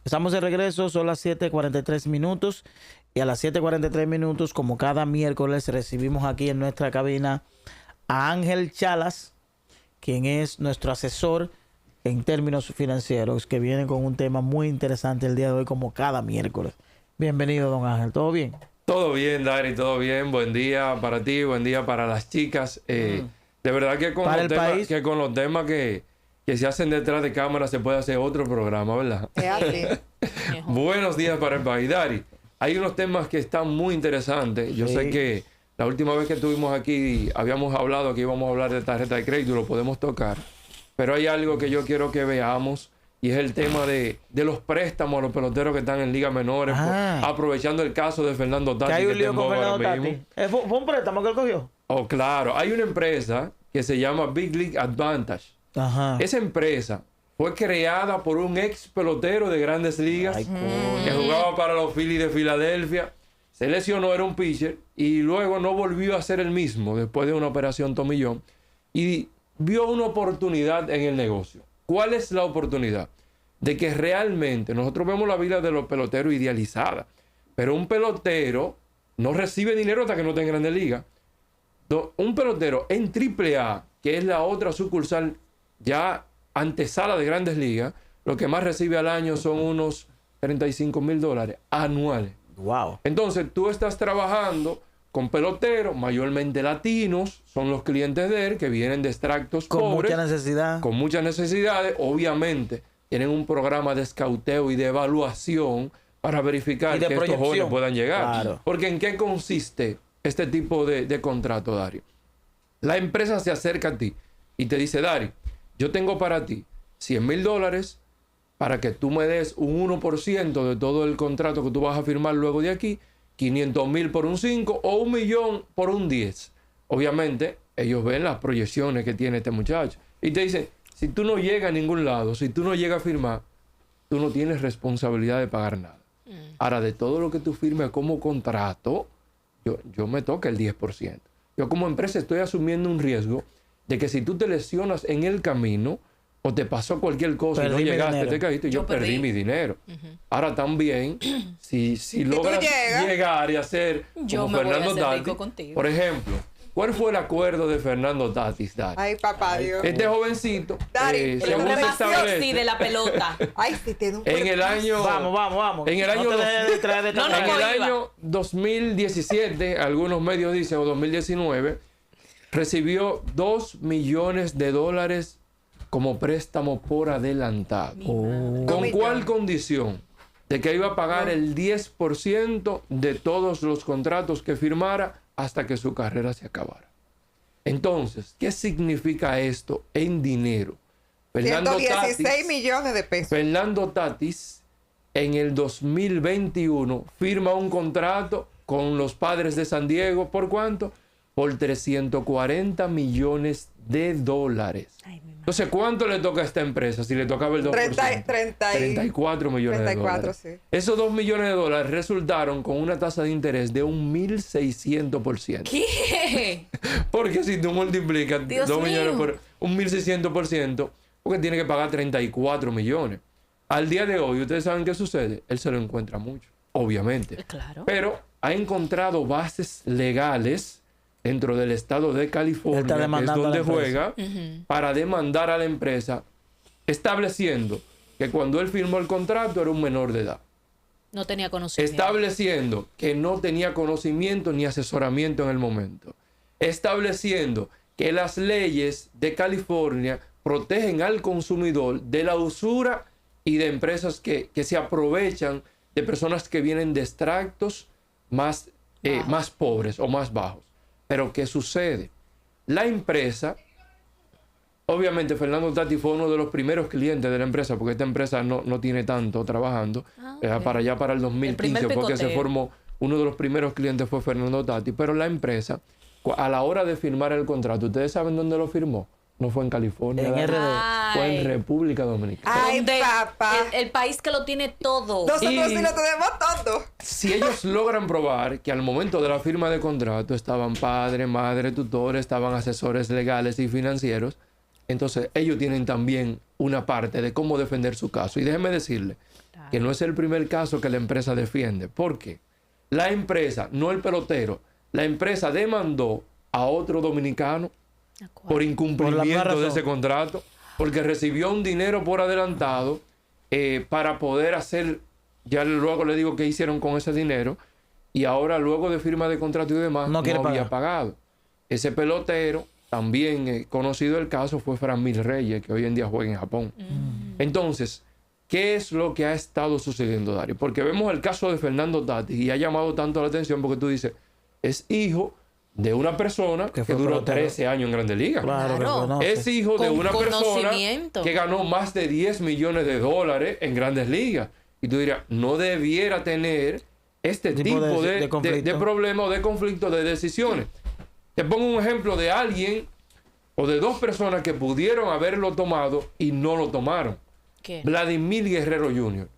Estamos de regreso, son las 7:43 minutos. Y a las 7:43 minutos, como cada miércoles, recibimos aquí en nuestra cabina a Ángel Chalas, quien es nuestro asesor en términos financieros, que viene con un tema muy interesante el día de hoy, como cada miércoles. Bienvenido, don Ángel. ¿Todo bien? Todo bien, Dari, todo bien. Buen día para ti, buen día para las chicas. De verdad que con los temas que se hacen detrás de cámara se puede hacer otro programa, ¿verdad? Buenos días para el país, Dari. Hay unos temas que están muy interesantes. Yo sé que la última vez que estuvimos aquí habíamos hablado que íbamos a hablar de tarjeta de crédito, lo podemos tocar. Pero hay algo que yo quiero que veamos y es el tema de los préstamos a los peloteros que están en ligas menores, aprovechando el caso de Fernando Tatis. ¿Que hay un lío con Fernando Tatis? ¿Fue un préstamo que él cogió? Oh, claro. Hay una empresa que se llama Big League Advantage. Esa empresa fue creada por un ex pelotero de Grandes Ligas que jugaba para los Phillies de Filadelfia. Se lesionó, era un pitcher, y luego no volvió a ser el mismo después de una operación tomillón. Y vio una oportunidad en el negocio. ¿Cuál es la oportunidad? De que realmente nosotros vemos la vida de los peloteros idealizada, pero un pelotero no recibe dinero hasta que no está en Grandes Ligas. Un pelotero en AAA, que es la otra sucursal ya antesala de Grandes Ligas, lo que más recibe al año son unos $35,000 anuales. Wow. Entonces tú estás trabajando con peloteros, mayormente latinos, son los clientes de él, que vienen de extractos pobres. Con mucha necesidad. Con muchas necesidades. Obviamente tienen un programa de escauteo y de evaluación para verificar que estos jóvenes puedan llegar. Claro. Porque ¿en qué consiste este tipo de contrato, Dari? La empresa se acerca a ti y te dice, Dari, yo tengo para ti $100,000 para que tú me des un 1% de todo el contrato que tú vas a firmar luego de aquí, 500,000 por un 5 o 1,000,000 por un 10. Obviamente, ellos ven las proyecciones que tiene este muchacho y te dicen, si tú no llegas a ningún lado, si tú no llegas a firmar, tú no tienes responsabilidad de pagar nada. Ahora, de todo lo que tú firmes como contrato, yo me toca el 10%. Yo como empresa estoy asumiendo un riesgo de que si tú te lesionas en el camino o te pasó cualquier cosa y no llegaste, te caíste, yo perdí mi dinero. Ahora también, si logras llegar y hacer como Fernando Tatis, por ejemplo, ¿cuál fue el acuerdo de Fernando Tatis, Dari? Ay, papá Dios. Este jovencito, Dari, según se establece, sí, de la pelota. Ay, sí, tiene un en el año... Vamos. En el año, en el año 2017, algunos medios dicen, o 2019, recibió $2 millones como préstamo por adelantado. ¿Con cuál condición? De que iba a pagar el 10% de todos los contratos que firmara hasta que su carrera se acabara. Entonces, ¿qué significa esto en dinero? 116 millones de pesos. Fernando Tatis, en el 2021, firma un contrato con los Padres de San Diego. ¿Por cuánto? Por $340 millones. Entonces, ¿cuánto le toca a esta empresa si le tocaba el 2%? 34 millones de dólares. Sí. Esos $2 millones resultaron con una tasa de interés de 1.600%. ¿Qué? Porque si tú multiplicas Dios 2 millones mío. por 1.600%, porque tiene que pagar 34 millones. Al día de hoy, ¿ustedes saben qué sucede? Él se lo encuentra mucho, obviamente. Claro. Pero ha encontrado bases legales dentro del estado de California, que es donde juega, para demandar a la empresa, estableciendo que cuando él firmó el contrato era un menor de edad. No tenía conocimiento. Estableciendo que no tenía conocimiento ni asesoramiento en el momento. Estableciendo que las leyes de California protegen al consumidor de la usura y de empresas que se aprovechan de personas que vienen de extractos más pobres o más bajos. Pero ¿qué sucede? La empresa, obviamente Fernando Tatis fue uno de los primeros clientes de la empresa, porque esta empresa no tiene tanto trabajando. Para allá, para el 2015, fue que se formó. Uno de los primeros clientes fue Fernando Tatis. Pero la empresa, a la hora de firmar el contrato, ¿ustedes saben dónde lo firmó? No fue en California. En RD. Fue en República Dominicana. Ay, papá. El país que lo tiene todo. Nosotros sí lo tenemos todo. Si ellos logran probar que al momento de la firma de contrato estaban padre, madre, tutores, estaban asesores legales y financieros, entonces ellos tienen también una parte de cómo defender su caso. Y déjenme decirle que no es el primer caso que la empresa defiende. ¿Por qué? La empresa, no el pelotero, la empresa demandó a otro dominicano por incumplimiento de ese contrato, porque recibió un dinero por adelantado para poder hacer, ya luego le digo qué hicieron con ese dinero, y ahora luego de firma de contrato y demás, no había pagado. Ese pelotero, también conocido el caso, fue Franmil Reyes, que hoy en día juega en Japón. Entonces, ¿qué es lo que ha estado sucediendo, Dari? Porque vemos el caso de Fernando Tatis y ha llamado tanto la atención porque tú dices, es hijo de una persona que duró 13 años en Grandes Ligas. Claro. Es hijo de una persona que ganó más de 10 millones de dólares en Grandes Ligas. Y tú dirás, no debiera tener este tipo de problema o de conflicto de decisiones. Te pongo un ejemplo de alguien o de dos personas que pudieron haberlo tomado y no lo tomaron. ¿Qué? Vladimir Guerrero Jr.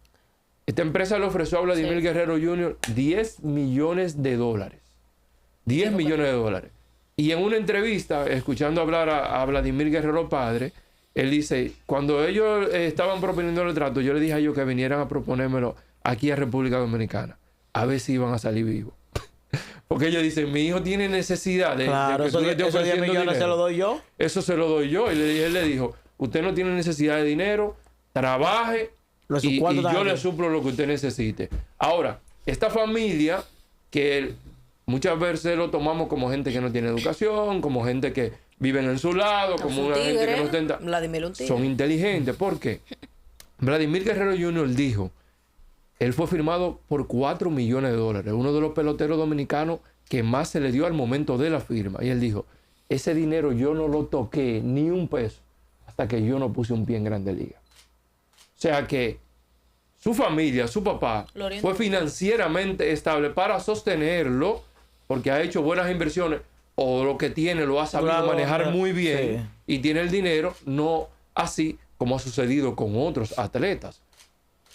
Esta empresa le ofreció a Vladimir Guerrero Jr. 10 millones de dólares. 10 millones de dólares. Y en una entrevista, escuchando hablar a Vladimir Guerrero padre, él dice, cuando ellos estaban proponiendo el trato, yo le dije a ellos que vinieran a proponérmelo aquí a República Dominicana, a ver si iban a salir vivos. Porque ellos dicen, mi hijo tiene necesidad de que tú le estés ofreciendo 10 millones dinero. se lo doy yo. Eso se lo doy yo. Y él le dijo, usted no tiene necesidad de dinero, trabaje y yo le suplo lo que usted necesite. Ahora, esta familia que muchas veces lo tomamos como gente que no tiene educación, como gente que vive en su lado, como una gente que no ostenta. Son inteligentes. ¿Por qué? Vladimir Guerrero Jr. dijo, él fue firmado por 4 millones de dólares, uno de los peloteros dominicanos que más se le dio al momento de la firma. Y él dijo, ese dinero yo no lo toqué ni un peso hasta que yo no puse un pie en Grandes Ligas. O sea que su familia, su papá, fue financieramente estable para sostenerlo, porque ha hecho buenas inversiones, o lo que tiene lo ha sabido manejar muy bien, y tiene el dinero, no así como ha sucedido con otros atletas.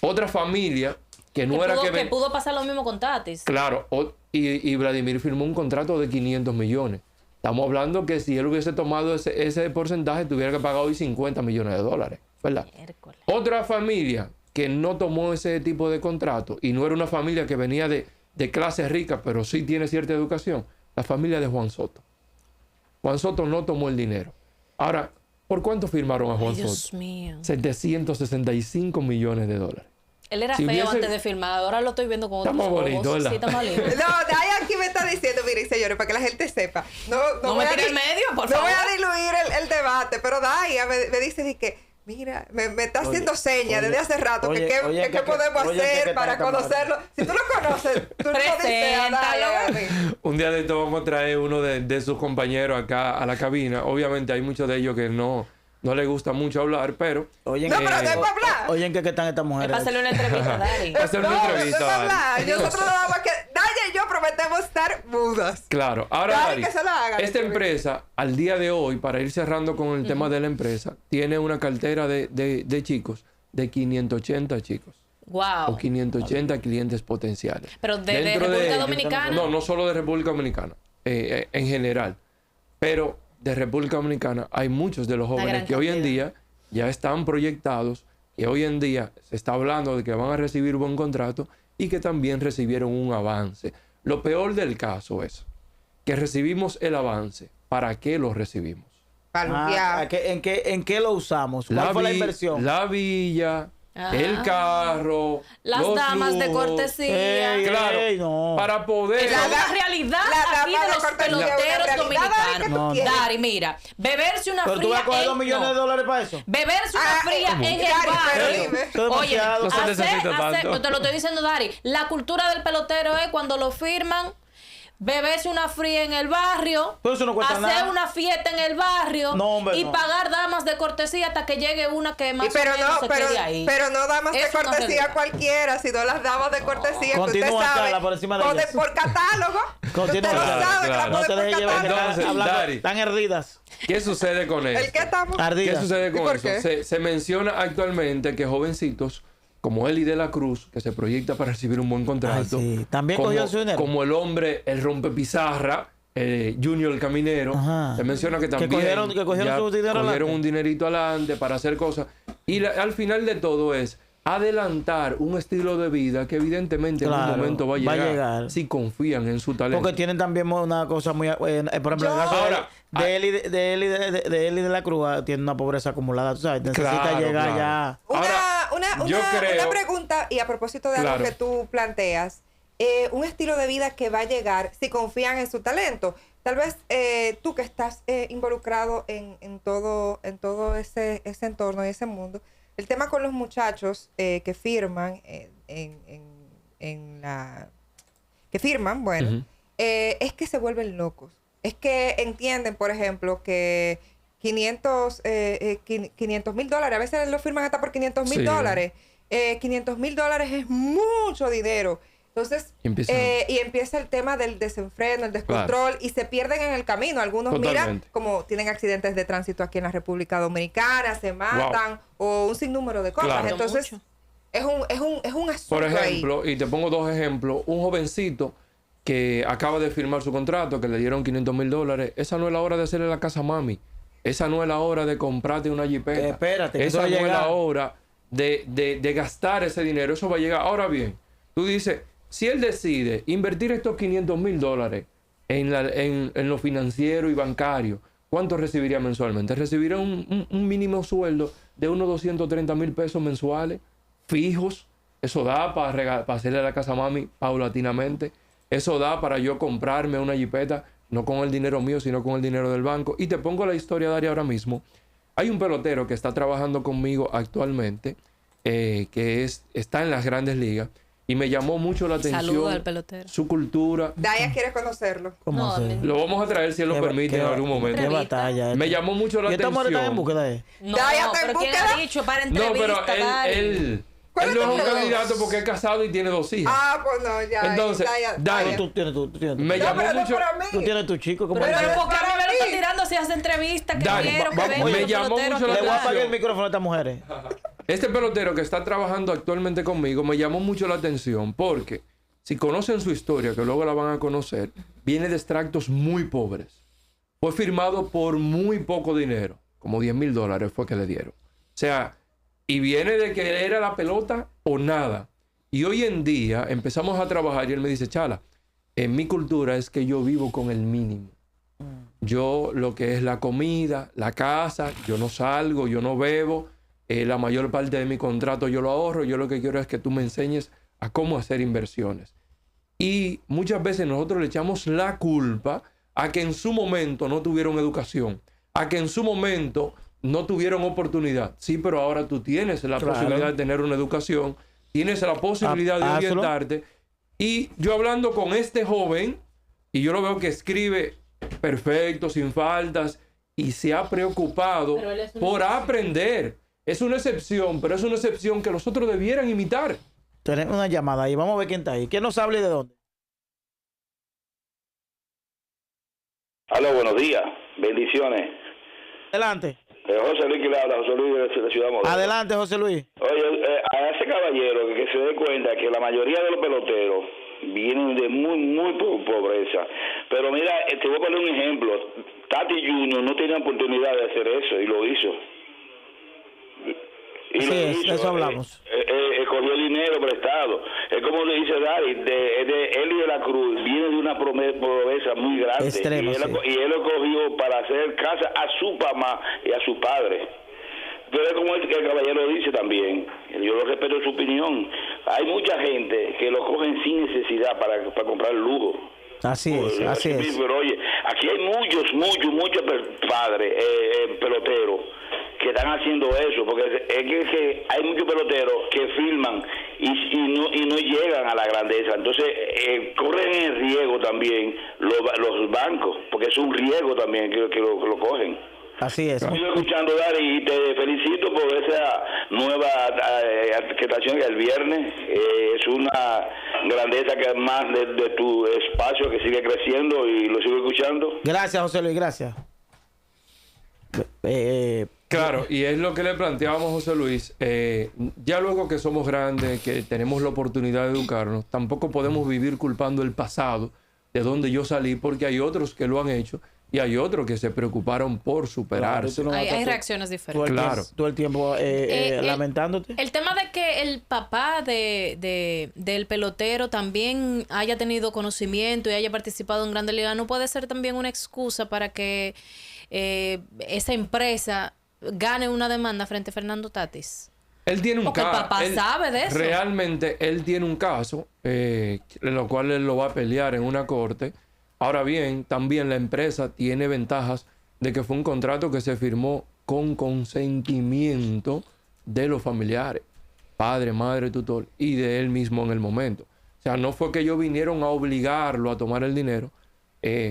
Otra familia que no era que pudo pasar lo mismo con Tatis. Claro, y Vladimir firmó un contrato de 500 millones. Estamos hablando que si él hubiese tomado ese porcentaje, tuviera que pagar hoy 50 millones de dólares, ¿verdad? Miércoles. Otra familia que no tomó ese tipo de contrato y no era una familia que venía de clase rica, pero sí tiene cierta educación, la familia de Juan Soto. Juan Soto no tomó el dinero. Ahora, ¿por cuánto firmaron a Juan Soto? Dios mío. 765 millones de dólares. Él era feo antes de firmar, ahora lo estoy viendo con otros ojos. Bonito, ¿verdad? Sí, está más lindo. No, Day aquí me está diciendo, miren, señores, para que la gente sepa. No me tire en medio, por favor. No voy a diluir el debate, pero Day me dice de que, mira, me está haciendo señas desde hace rato qué podemos hacer para conocerlo. Si tú lo conoces, tú no dices a Day. Un día de esto vamos a traer uno de sus compañeros acá a la cabina. Obviamente hay muchos de ellos que no les gusta mucho hablar, pero... Oye, no, pero después hablar. Oye, ¿qué están estas mujeres? Para hacerle una entrevista, Dari. Hacerle una entrevista, Dari. Nosotros vamos a que... Daya y yo prometemos estar mudas. Claro. Ahora, Dari, que se la haga, esta empresa, al día de hoy, para ir cerrando con el tema de la empresa, tiene una cartera de chicos, de 580 chicos. Wow. O 580 clientes potenciales. Pero de República Dominicana. No solo de República Dominicana, en general. Pero de República Dominicana hay muchos de los jóvenes que hoy en día ya están proyectados, que hoy en día se está hablando de que van a recibir buen contrato y que también recibieron un avance. Lo peor del caso es que recibimos el avance. ¿Para qué lo recibimos? ¿En qué lo usamos? ¿Cuál fue la inversión? La villa, el carro, las damas de cortesía. Claro, para poder... Esa es la realidad aquí de los peloteros dominicanos. Dari, mira, beberse una fría... ¿Pero tú vas a coger 2 millones de dólares para eso? Beberse una fría en el barrio. Oye, no te lo estoy diciendo, Dari. La cultura del pelotero es cuando lo firman, beberse una fría en el barrio, pero eso no cuesta hacer nada. Una fiesta en el barrio y pagar damas de cortesía hasta que llegue una que más o menos se quede ahí. Pero no damas de cortesía cualquiera, sino las damas de cortesía que usted sabe por encima de ellas. Por catálogo. Continúa, no te dejes llevar. Entonces, Dari, están herdidas. ¿Qué sucede con eso? ¿Qué sucede con eso? Se menciona actualmente que jovencitos como Eli de la Cruz, que se proyecta para recibir un buen contrato. También cogió su dinero. Como el hombre, el rompepizarra, Junior el Caminero. Se menciona que también cogieron su dinero cogieron un dinerito adelante para hacer cosas. Y al final de todo es adelantar un estilo de vida que evidentemente en un momento va a llegar si confían en su talento. Porque tienen también una cosa muy... por ejemplo, en el caso de él y de la Cruz, tiene una pobreza acumulada, tú sabes, necesita llegar ya... Una pregunta, y a propósito de algo que tú planteas, un estilo de vida que va a llegar si confían en su talento. Tal vez tú que estás involucrado en todo ese entorno y ese mundo, el tema con los muchachos que firman es que se vuelven locos. Es que entienden, por ejemplo, que $500,000, a veces lo firman hasta por $500,000. $500,000 es mucho dinero. Entonces, y empieza el tema del desenfreno, el descontrol, y se pierden en el camino. Algunos, mira, como tienen accidentes de tránsito aquí en la República Dominicana, se matan, o un sinnúmero de cosas. Claro. Entonces, es un asunto. Por ejemplo, y te pongo 2 ejemplos, un jovencito que acaba de firmar su contrato, que le dieron $500,000, esa no es la hora de hacerle la casa a mami. Esa no es la hora de comprarte una jipeta. Espérate, esa no es la hora de gastar ese dinero. Eso va a llegar. Ahora bien, tú dices... Si él decide invertir estos $500,000 en lo financiero y bancario, ¿cuánto recibiría mensualmente? Recibiría un mínimo sueldo de unos 230,000 pesos mensuales, fijos. Eso da para hacerle a la casa a mami paulatinamente. Eso da para yo comprarme una jipeta, no con el dinero mío, sino con el dinero del banco. Y te pongo la historia, Daria, ahora mismo. Hay un pelotero que está trabajando conmigo actualmente, que está en las Grandes Ligas. Y me llamó mucho la atención. Saludo al pelotero. Su cultura. Daya quiere conocerlo. ¿Cómo lo vamos a traer si él lo permite en algún momento. Qué batalla. Me llamó mucho la atención. ¿Y están en búsqueda de él? No, Daya está en búsqueda. ¿Quién ha dicho para entrevista? No, pero él no es un candidato porque es casado y tiene 2 hijas. Ah, pues no, ya. Entonces, Daya, tú tienes me llamó mucho. Tú tienes tu chico. Pero porque a mí me lo están tirando si hace entrevista. Que quiero que venga. Me llamó mucho la atención. Le voy a apagar el micrófono a estas mujeres. Este pelotero que está trabajando actualmente conmigo me llamó mucho la atención porque si conocen su historia, que luego la van a conocer, viene de extractos muy pobres. Fue firmado por muy poco dinero, como $10,000 fue que le dieron. O sea, y viene de que era la pelota o nada. Y hoy en día empezamos a trabajar y él me dice, Chala, en mi cultura es que yo vivo con el mínimo. Yo lo que es la comida, la casa, yo no salgo, yo no bebo. La mayor parte de mi contrato yo lo ahorro. Yo lo que quiero es que tú me enseñes a cómo hacer inversiones. Y muchas veces nosotros le echamos la culpa a que en su momento no tuvieron educación, a que en su momento no tuvieron oportunidad. Sí, pero ahora tú tienes la posibilidad de tener una educación, tienes la posibilidad de orientarte. Y yo hablando con este joven, y yo lo veo que escribe perfecto, sin faltas, y se ha preocupado por aprender. Es una excepción, pero es una excepción que los otros debieran imitar. Tenemos una llamada ahí. Vamos a ver quién está ahí. ¿Quién nos habla y de dónde? Aló, buenos días. Bendiciones. Adelante. José Luis, que le habla, José Luis de la Ciudad Moderna. Adelante, José Luis. Oye, a ese caballero que se dé cuenta que la mayoría de los peloteros vienen de muy pobreza. Pero mira, te voy a poner un ejemplo. Tati Junior no tenía oportunidad de hacer eso y lo hizo. Sí, eso hablamos. Cogió dinero prestado. Es como le dice Dari, él y de la Cruz viene de una pobreza muy grande. Extremo, y él lo cogió para hacer casa a su mamá y a su padre. Pero es como el caballero dice también, yo lo respeto su opinión. Hay mucha gente que lo cogen sin necesidad para comprar lujo. Así es. Pero oye, aquí hay muchos padres, peloteros, que están haciendo eso, porque es que hay muchos peloteros que firman y no llegan a la grandeza. Entonces corren el riesgo también los bancos, porque es un riesgo también que lo cogen. Así es. Estoy escuchando, Dari, y te felicito por esa nueva adquisición el viernes. Es una grandeza que más de tu espacio que sigue creciendo y lo sigo escuchando. Gracias, José Luis, gracias. Claro, y es lo que le planteábamos a José Luis. Ya luego que somos grandes, que tenemos la oportunidad de educarnos, tampoco podemos vivir culpando el pasado, de donde yo salí, porque hay otros que lo han hecho y hay otros que se preocuparon por superarse. Claro, hay reacciones diferentes. Todo el tiempo lamentándote. El tema de que el papá del pelotero también haya tenido conocimiento y haya participado en Grandes Ligas no puede ser también una excusa para que esa empresa gane una demanda frente a Fernando Tatis. Él tiene un caso. Porque el papá sabe de eso. Realmente él tiene un caso en lo cual él lo va a pelear en una corte. Ahora bien, también la empresa tiene ventajas de que fue un contrato que se firmó con consentimiento de los familiares, padre, madre, tutor, y de él mismo en el momento. O sea, no fue que ellos vinieron a obligarlo a tomar el dinero,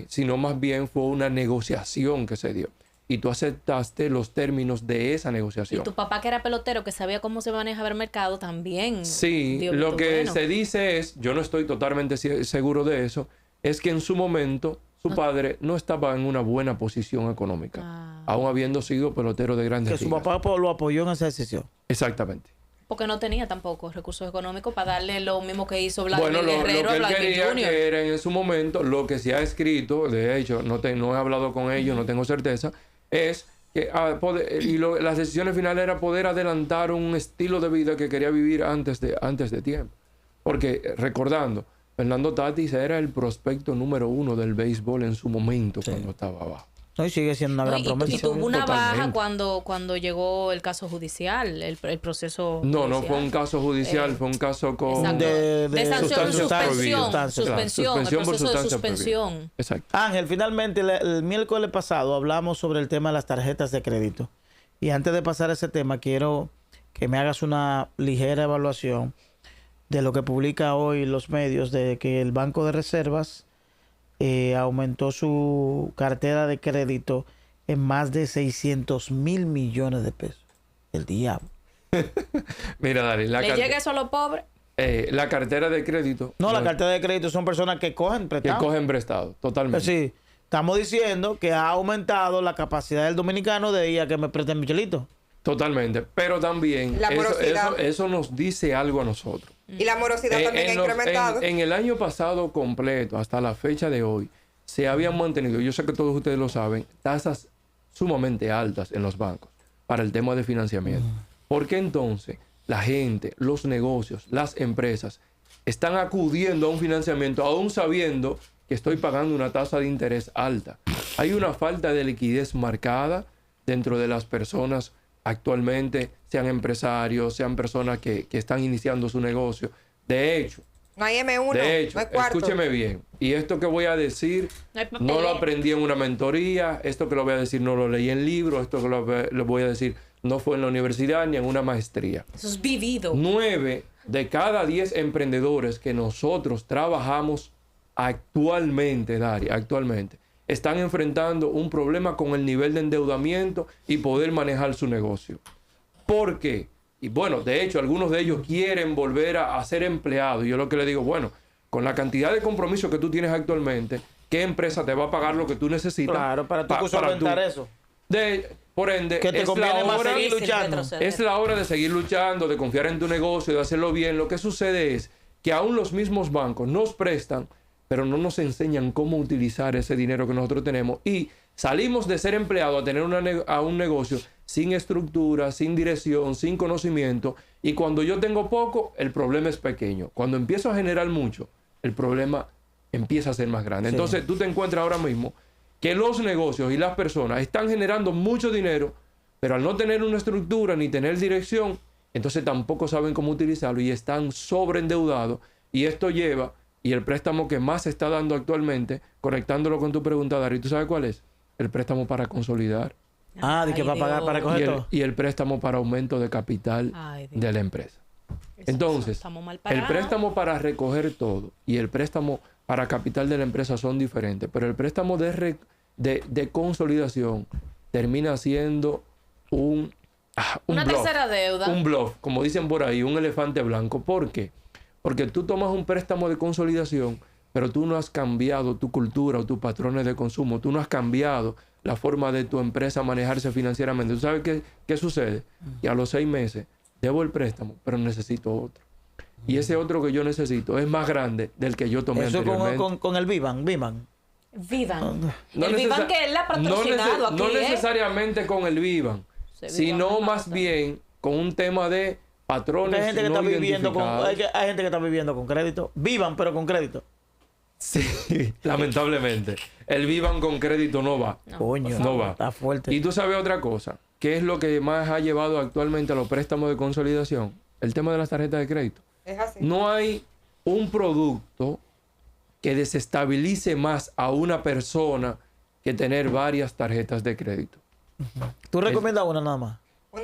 sino más bien fue una negociación que se dio. Y tú aceptaste los términos de esa negociación. Y tu papá, que era pelotero, que sabía cómo se manejaba el mercado, también. Sí, lo que se dice es, yo no estoy totalmente seguro de eso, es que en su momento su padre no estaba en una buena posición económica, aún habiendo sido pelotero de Grandes Ligas. Que su papá lo apoyó en esa decisión. Exactamente. Porque no tenía tampoco recursos económicos para darle lo mismo que hizo Vladimir lo Guerrero que a Vladimir él quería Jr. que era en su momento, lo que se ha escrito, de hecho, no he hablado con ellos, no tengo certeza, es que las decisiones finales era poder adelantar un estilo de vida que quería vivir antes de tiempo. Porque, recordando, Fernando Tatis era el prospecto número 1 del béisbol en su momento, cuando estaba abajo. No, y sigue siendo una gran promesa. Y tuvo una baja cuando llegó el caso judicial, el proceso judicial. No fue un caso judicial, fue un caso con... de suspensión. Exacto. Ángel, finalmente, el miércoles pasado hablamos sobre el tema de las tarjetas de crédito. Y antes de pasar a ese tema, quiero que me hagas una ligera evaluación de lo que publica hoy los medios, de que el Banco de Reservas aumentó su cartera de crédito en más de 600,000 millones de pesos. El diablo. Mira, Dari, ¿le llega eso a los pobres? La cartera de crédito... No, la cartera de crédito son personas que cogen prestado. Que cogen prestado, totalmente. Sí, estamos diciendo que ha aumentado la capacidad del dominicano de ir a que me presten Michelito. Totalmente, pero también eso nos dice algo a nosotros. Y la morosidad también ha incrementado. En el año pasado completo, hasta la fecha de hoy, se habían mantenido, yo sé que todos ustedes lo saben, tasas sumamente altas en los bancos para el tema de financiamiento. ¿Por qué entonces la gente, los negocios, las empresas están acudiendo a un financiamiento aún sabiendo que estoy pagando una tasa de interés alta? Hay una falta de liquidez marcada dentro de las personas actualmente, sean empresarios, sean personas que están iniciando su negocio. De hecho, no hay M1, no hay cuarto. Escúcheme bien. Y esto que voy a decir, no lo aprendí en una mentoría. Esto que lo voy a decir, no lo leí en libros. Esto que lo voy a decir, no fue en la universidad ni en una maestría. Eso es vivido. 9 de cada 10 emprendedores que nosotros trabajamos actualmente, Dari, están enfrentando un problema con el nivel de endeudamiento y poder manejar su negocio. ¿Por qué? Y bueno, de hecho, algunos de ellos quieren volver a ser empleados. Yo lo que le digo, bueno, con la cantidad de compromiso que tú tienes actualmente, ¿qué empresa te va a pagar lo que tú necesitas? Claro, para tú solventar eso. Por ende, que te conviene más seguir luchando. Es la hora de seguir luchando, de confiar en tu negocio, de hacerlo bien. Lo que sucede es que aún los mismos bancos nos prestan, pero no nos enseñan cómo utilizar ese dinero que nosotros tenemos. Y salimos de ser empleado a tener un negocio sin estructura, sin dirección, sin conocimiento. Y cuando yo tengo poco, el problema es pequeño. Cuando empiezo a generar mucho, el problema empieza a ser más grande. Sí. Entonces tú te encuentras ahora mismo que los negocios y las personas están generando mucho dinero, pero al no tener una estructura ni tener dirección, entonces tampoco saben cómo utilizarlo y están sobreendeudados. Y esto lleva... Y el préstamo que más se está dando actualmente, conectándolo con tu pregunta, Dari, ¿tú sabes cuál es? El préstamo para consolidar. ¿De que va a pagar para coger todo? Y el préstamo para aumento de capital de la empresa. Entonces, el préstamo para recoger todo y el préstamo para capital de la empresa son diferentes, pero el préstamo de consolidación termina siendo una bluff, tercera deuda. Un bluff, como dicen por ahí, un elefante blanco. ¿Por qué? Porque tú tomas un préstamo de consolidación, pero tú no has cambiado tu cultura o tus patrones de consumo. Tú no has cambiado la forma de tu empresa manejarse financieramente. ¿Tú sabes qué sucede? Que a los 6 meses debo el préstamo, pero necesito otro. Y ese otro que yo necesito es más grande del que yo tomé anteriormente. Eso con el Vivan. Vivan. El Vivan que él ha patrocinado aquí. No necesariamente con el Vivan, sino más bien con un tema de patrones. Hay gente que está viviendo hay gente que está viviendo con crédito. Vivan, pero con crédito. Sí, lamentablemente. El Vivan con crédito no va. Coño, no va. Está fuerte. Y tú sabes otra cosa. ¿Qué es lo que más ha llevado actualmente a los préstamos de consolidación? El tema de las tarjetas de crédito. Es así. No hay un producto que desestabilice más a una persona que tener varias tarjetas de crédito. ¿Tú recomiendas una nada más?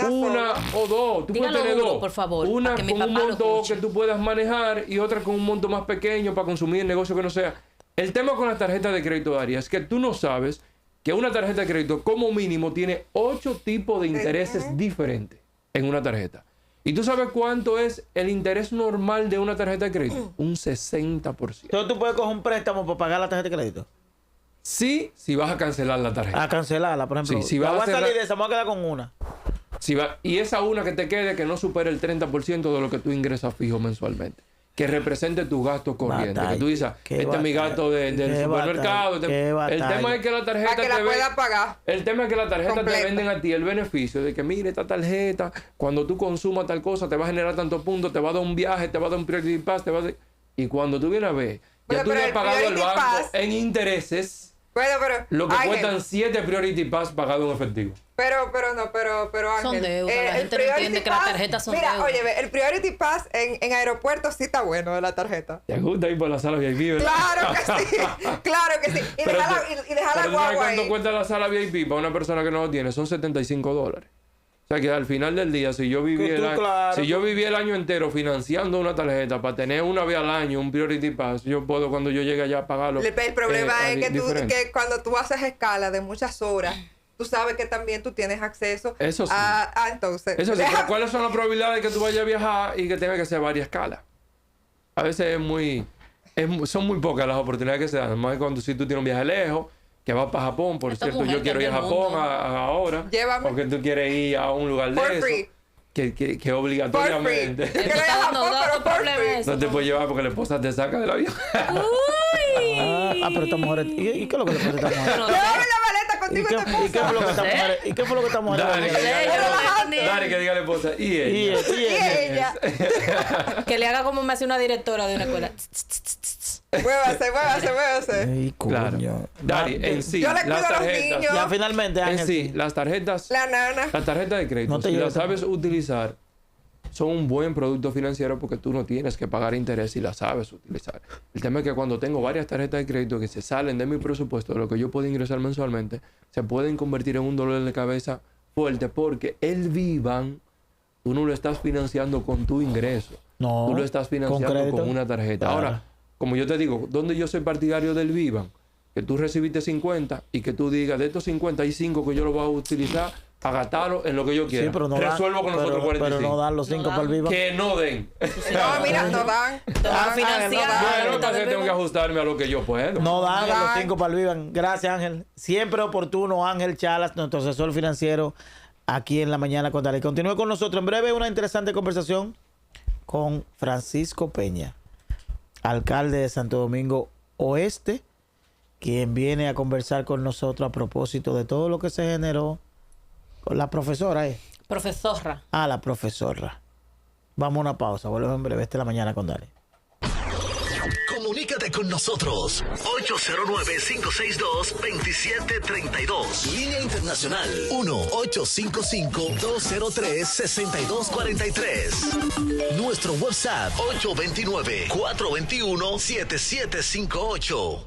Una o dos. Tú puedes tener dos. Por favor, una con un monto que tú puedas manejar y otra con un monto más pequeño para consumir el negocio que no sea. El tema con las tarjetas de crédito, Daria, es que tú no sabes que una tarjeta de crédito como mínimo tiene 8 tipos de intereses diferentes en una tarjeta. ¿Y tú sabes cuánto es el interés normal de una tarjeta de crédito? Un 60%. Entonces tú puedes coger un préstamo para pagar la tarjeta de crédito. Sí, si vas a cancelar la tarjeta. A cancelarla, por ejemplo. Sí, si vas a salir de esa, me voy a quedar con una. Y esa una que te quede que no supere el 30% de lo que tú ingresas fijo mensualmente. Que represente tu gasto corriente. Que tú dices, este es mi gasto del supermercado. El tema es que la tarjeta para que la pueda pagar. El tema es que la tarjeta completa. te venden a ti el beneficio de que, mire, esta tarjeta, cuando tú consumas tal cosa, te va a generar tantos puntos, te va a dar un viaje, te va a dar un Priority Pass, y cuando tú vienes a ver, ya tú le has pagado al banco en intereses lo que cuestan 7 Priority Pass pagados en efectivo. Pero Ángel, son deudas. La gente no entiende que las tarjetas son deudas. Oye, el Priority Pass en aeropuertos sí está bueno de la tarjeta. ¿Te gusta ir por la sala VIP? ¿verdad? Claro que sí, claro que sí. Y dejar la guagua ahí. ¿Cuánto cuesta la sala VIP para una persona que no lo tiene? Son $75. O sea que al final del día, si yo viví el año entero financiando una tarjeta para tener una vez al año un Priority Pass, yo puedo cuando yo llegue allá a pagarlo. El problema es que cuando tú haces escala de muchas horas, tú sabes que también tú tienes acceso entonces. Eso sí, pero ¿cuáles son las probabilidades de que tú vayas a viajar y que tenga que hacer varias escalas? A veces son muy pocas las oportunidades que se dan. Además, cuando si tú tienes un viaje lejos, que vas para Japón, por cierto, yo quiero ir a Japón ahora. Llévame. Porque tú quieres ir a un lugar de eso. Que obligatoriamente. Yo quiero ir a Japón, pero por free. No te puedes llevar porque la esposa te saca del avión. Pero esta mujer... ¿Y qué es lo que le pasa a esta mujer? Llévame la maleta contigo. ¿Y qué fue lo que esta mujer? Dale, que diga la esposa. Y ella. Que le haga como me hace una directora de una escuela. Muévase. Ay, claro. Dari, en sí, yo le cuido a los niños. Ya finalmente, Ángel. En sí, las tarjetas... Las tarjetas de crédito, si las sabes utilizar, son un buen producto financiero porque tú no tienes que pagar interés y las sabes utilizar. El tema es que cuando tengo varias tarjetas de crédito que se salen de mi presupuesto, de lo que yo puedo ingresar mensualmente, se pueden convertir en un dolor de cabeza fuerte porque el Vivan, tú no lo estás financiando con tu ingreso. No, tú lo estás financiando con una tarjeta. Claro. Ahora, como yo te digo, ¿dónde yo soy partidario del Vivan? Que tú recibiste 50 y que tú digas, de estos 55 que yo lo voy a utilizar, a gastarlo en lo que yo quiera. Sí, pero no resuelvo con nosotros 45. Pero no dan los 5 para el Vivan. Que no den. No, mira, no dan. Bueno, entonces tengo que ajustarme a lo que yo puedo. No dan los 5 para el Vivan. Gracias, Ángel. Siempre oportuno, Ángel Chalas, nuestro asesor financiero, aquí en La Mañana con Dari. Continúe con nosotros. En breve, una interesante conversación con Francisco Peña, alcalde de Santo Domingo Oeste, quien viene a conversar con nosotros a propósito de todo lo que se generó con la profesora. Profesora. La profesora. Vamos a una pausa. Volvemos en breve. Esta es La Mañana con Dari. Comunícate con nosotros. 809-562-2732. Línea internacional. 1-855-203-6243. Nuestro WhatsApp. 829-421-7758.